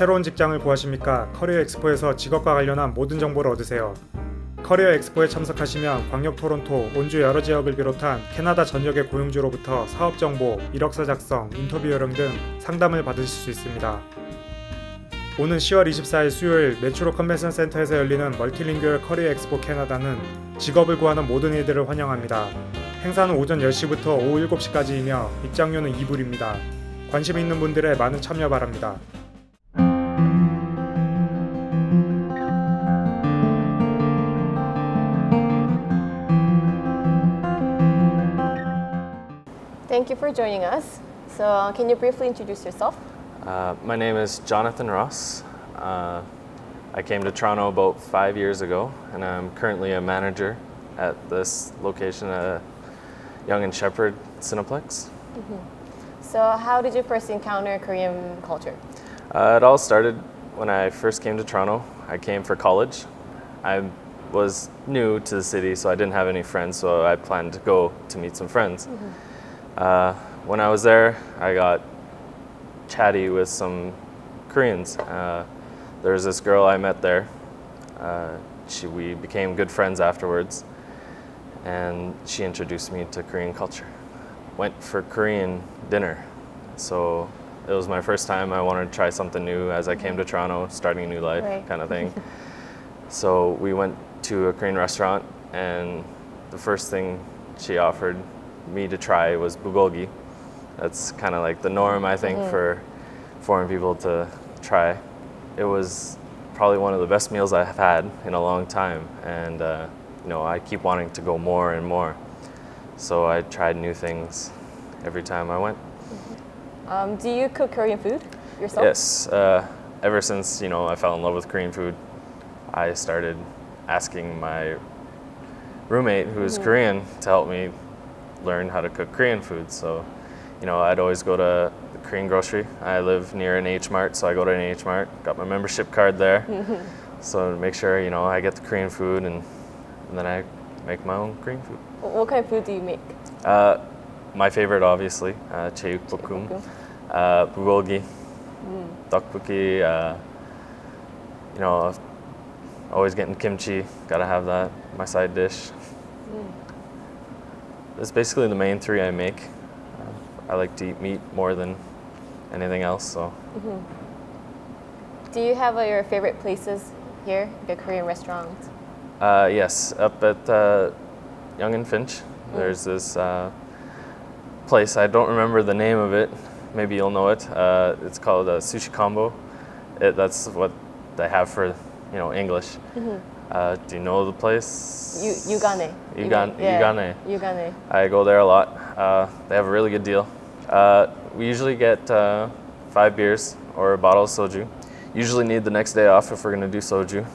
새로운 직장을 구하십니까? 커리어 엑스포에서 직업과 관련한 모든 정보를 얻으세요. 커리어 엑스포에 참석하시면 광역 토론토, 온주 여러 지역을 비롯한 캐나다 전역의 고용주로부터 사업 정보, 이력서 작성, 인터뷰 요령 등 상담을 받으실 수 있습니다. 오는 10월 24일 수요일 메트로 컨벤션 센터에서 열리는 멀티링구얼 커리어 엑스포 캐나다는 직업을 구하는 모든 이들을 환영합니다. 행사는 오전 10시부터 오후 7시까지이며 입장료는 2불입니다. 관심 있는 분들의 많은 참여 바랍니다. Thank you for joining us. So, can you briefly introduce yourself? My name is Jonathan Ross. I came to Toronto about 5 years ago, and I'm currently a manager at this location at Yonge and Sheppard Cineplex. So, how did you first encounter Korean culture? It all started when I first came to Toronto. I came for college. I was new to the city, so I didn't have any friends, so I planned to go to meet some friends. When I was there, I got chatty with some Koreans. There was this girl I met there. We became good friends afterwards, and she introduced me to Korean culture. Went for Korean dinner, so it was my first time. I wanted to try something new as I came to Toronto, starting a new life, kind of thing. So we went to a Korean restaurant, and the first thing she offered me to try was bulgogi. That's kind of like the norm, I think, for foreign people to try. It was probably one of the best meals I've had in a long time, and I keep wanting to go more and more. So I tried new things every time I went. Do you cook Korean food yourself? Yes. Ever since I fell in love with Korean food, I started asking my roommate, who is Korean, to help me learn how to cook Korean food. So, I'd always go to the Korean grocery. I live near an H-Mart, so I go to an H-Mart, got my membership card there. So to make sure, I get the Korean food, and then I make my own Korean food. What kind of food do you make? My favorite, obviously, 제육볶음, bulgogi, tteokbokki, always getting kimchi, gotta have that, my side dish. That's basically the main three I make. I like to eat meat more than anything else, so. Do you have your favorite places here, the Korean restaurants? Yes, up at Yonge and Finch, there's this place. I don't remember the name of it. Maybe you'll know it. It's called Sushi Combo. That's what they have for English. Do you know the place? Yugane. Yugane. Yugane. I go there a lot. They have a really good deal. We usually get 5 beers or a bottle of soju. Usually need the next day off if we're going to do soju.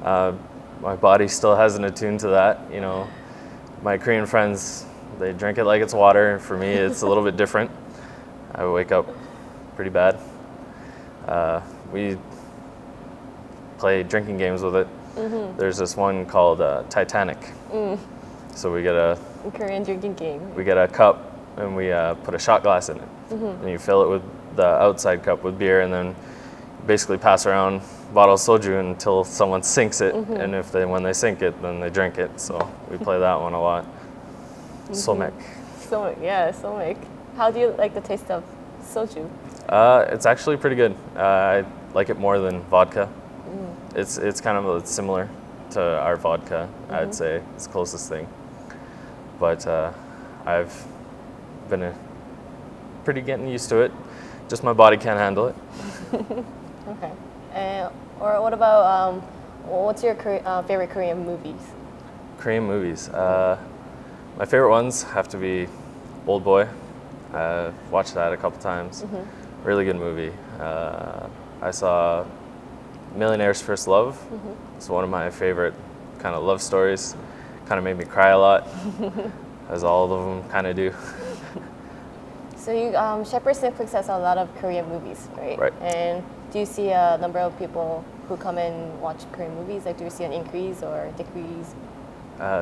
My body still hasn't attuned to that. My Korean friends, they drink it like it's water. For me, it's a little bit different. I wake up pretty bad. We play drinking games with it. There's this one called Titanic. So we get a Korean drinking game. We get a cup and we put a shot glass in it, and you fill it with the outside cup with beer, and then basically pass around a bottle of soju until someone sinks it, and when they sink it, then they drink it. So we play that one a lot. Somek. Somek. How do you like the taste of soju? It's actually pretty good. I like it more than vodka. It's kind of similar to our vodka, I'd say. It's the closest thing. But I've been pretty getting used to it. Just my body can't handle it. Okay. Or what about, what's your favorite Korean movies? Korean movies. My favorite ones have to be Old Boy. I've watched that a couple times. Really good movie. I saw Millionaire's First Love. It's one of my favorite kind of love stories. Kind of made me cry a lot, as all of them kind of do. So Sheppard Cineplex has a lot of Korean movies, right? Right. And do you see a number of people who come and watch Korean movies? Like, do you see an increase or decrease?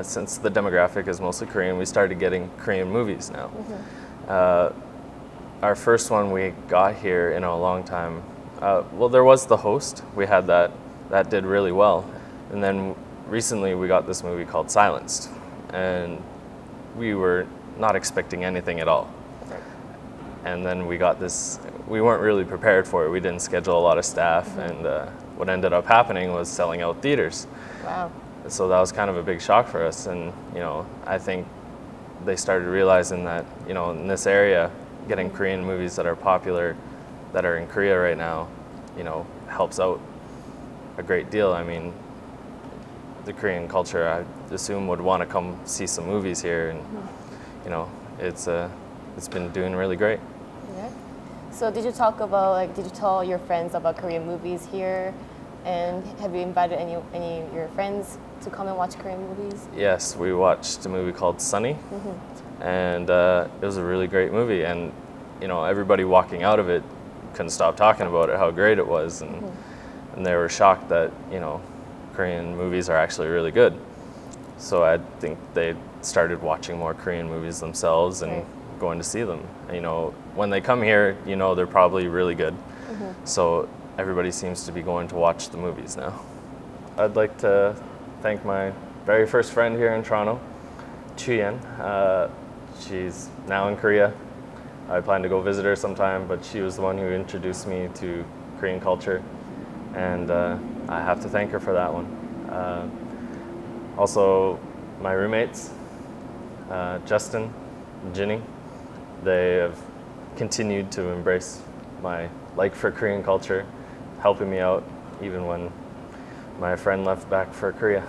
Since the demographic is mostly Korean, we started getting Korean movies now. our first one we got here in a long time. Well, there was The Host. We had that. That did really well. And then recently we got this movie called Silenced. And we were not expecting anything at all. And then we got this, we weren't really prepared for it. We didn't schedule a lot of staff, and what ended up happening was selling out theaters. Wow. So that was kind of a big shock for us. And, I think they started realizing that, in this area, getting Korean movies that are popular, that are in Korea right now, helps out a great deal. I mean, the Korean culture, I assume, would want to come see some movies here, and, it's been doing really great. Yeah. So did you talk about, did you tell your friends about Korean movies here? And have you invited any of your friends to come and watch Korean movies? Yes, we watched a movie called Sunny, and it was a really great movie. And everybody walking out of it couldn't stop talking about it, how great it was, and they were shocked that Korean movies are actually really good. So I think they started watching more Korean movies themselves and going to see them. When they come here, they're probably really good. So everybody seems to be going to watch the movies now. I'd like to thank my very first friend here in Toronto, Chuyen. She's now in Korea. I plan to go visit her sometime, but she was the one who introduced me to Korean culture, and I have to thank her for that one. Also, my roommates, Justin and Ginny, they have continued to embrace my like for Korean culture, helping me out even when my friend left back for Korea.